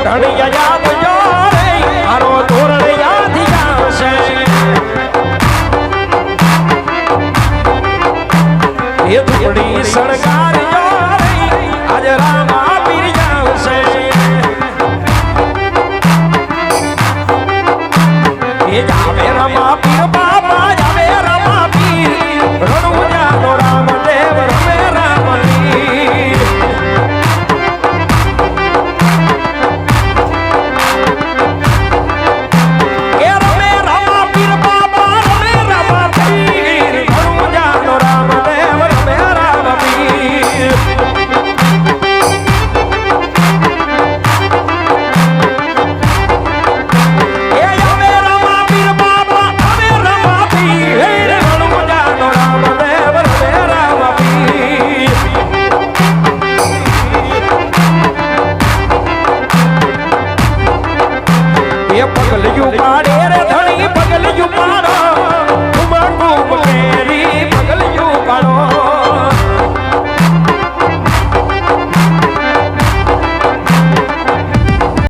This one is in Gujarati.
ધણિયા આવજો રે મારો ધોરણ યાદ આવશે એ ધૂળી સળગારજો રે આજ રામા પીર આવશે એ જાવે રામા પીર બાબા જાવે રામા પીર રણુજાનો રામદેવ રમે રામપીર એ રમે રામપીર બાબા રમે રામપીર રણુજાનો રામદેવ રમે રામપીર એ આવે રામપીર બાબા આવે રામપીર રણુજાનો રામદેવ રમે રામપીર એ પગલિયું પાડે રે ધણી પગલિયું પાડો